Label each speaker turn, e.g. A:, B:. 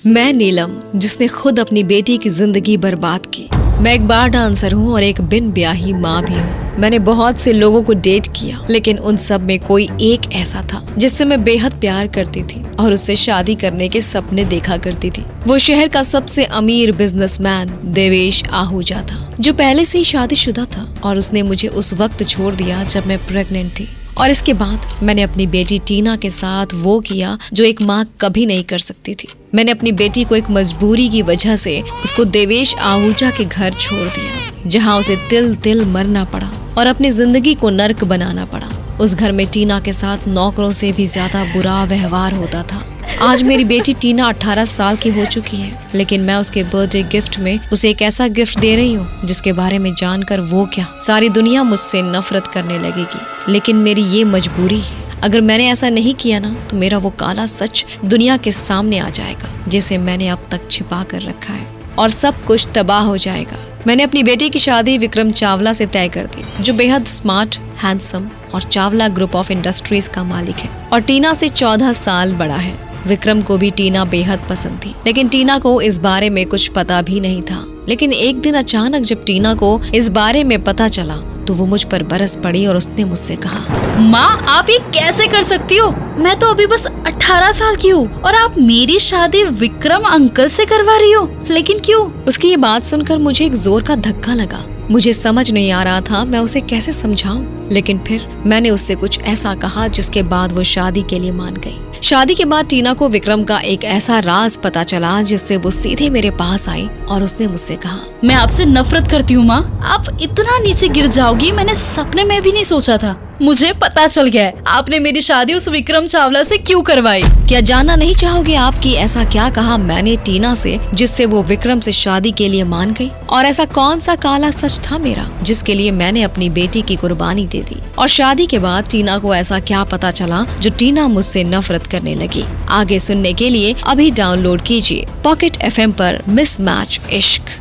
A: मैं नीलम, जिसने खुद अपनी बेटी की जिंदगी बर्बाद की। मैं एक बार डांसर हूँ और एक बिन ब्याही माँ भी हूँ। मैंने बहुत से लोगों को डेट किया, लेकिन उन सब में कोई एक ऐसा था जिससे मैं बेहद प्यार करती थी और उससे शादी करने के सपने देखा करती थी। वो शहर का सबसे अमीर बिजनेसमैन देवेश आहूजा था, जो पहले से ही शादीशुदा था और उसने मुझे उस वक्त छोड़ दिया जब मैं प्रेग्नेंट थी। और इसके बाद मैंने अपनी बेटी टीना के साथ वो किया जो एक माँ कभी नहीं कर सकती थी। मैंने अपनी बेटी को एक मजबूरी की वजह से उसको देवेश आहूजा के घर छोड़ दिया, जहाँ उसे तिल तिल मरना पड़ा और अपनी जिंदगी को नर्क बनाना पड़ा। उस घर में टीना के साथ नौकरों से भी ज्यादा बुरा व्यवहार होता था। आज मेरी बेटी टीना 18 साल की हो चुकी है, लेकिन मैं उसके बर्थडे गिफ्ट में उसे एक ऐसा गिफ्ट दे रही हूँ जिसके बारे में जानकर वो क्या सारी दुनिया मुझसे नफरत करने लगेगी। लेकिन मेरी ये मजबूरी है। अगर मैंने ऐसा नहीं किया ना, तो मेरा वो काला सच दुनिया के सामने आ जाएगा, जिसे मैंने अब तक छिपा कर रखा है, और सब कुछ तबाह हो जाएगा। मैंने अपनी बेटी की शादी विक्रम चावला से तय कर दी, जो बेहद स्मार्ट, हैंडसम और चावला ग्रुप ऑफ इंडस्ट्रीज का मालिक है और टीना से 14 साल बड़ा है। विक्रम को भी टीना बेहद पसंद थी, लेकिन टीना को इस बारे में कुछ पता भी नहीं था। लेकिन एक दिन अचानक जब टीना को इस बारे में पता चला, तो वो मुझ पर बरस पड़ी और उसने मुझसे कहा,
B: माँ आप ये कैसे कर सकती हो? मैं तो अभी बस 18 साल की हूँ और आप मेरी शादी विक्रम अंकल से करवा रही हो, लेकिन क्यों?
A: उसकी ये बात सुनकर मुझे एक जोर का धक्का लगा। मुझे समझ नहीं आ रहा था मैं उसे कैसे समझाऊं, लेकिन फिर मैंने उससे कुछ ऐसा कहा जिसके बाद वो शादी के लिए मान गई। शादी के बाद टीना को विक्रम का एक ऐसा राज पता चला जिससे वो सीधे मेरे पास आई और उसने मुझसे कहा,
B: मैं आपसे नफरत करती हूँ माँ, आप इतना नीचे गिर जाओगी मैंने सपने में भी नहीं सोचा था। मुझे पता चल गया है आपने मेरी शादी उस विक्रम चावला से क्यों करवाई।
A: क्या जानना नहीं चाहोगे आप कि ऐसा क्या कहा मैंने टीना से जिससे वो विक्रम से शादी के लिए मान गई? और ऐसा कौन सा काला सच था मेरा जिसके लिए मैंने अपनी बेटी की कुर्बानी दे दी? और शादी के बाद टीना को ऐसा क्या पता चला जो टीना मुझसे नफरत करने लगी? आगे सुनने के लिए अभी डाउनलोड कीजिए पॉकेट FM पर मिसमैच इश्क।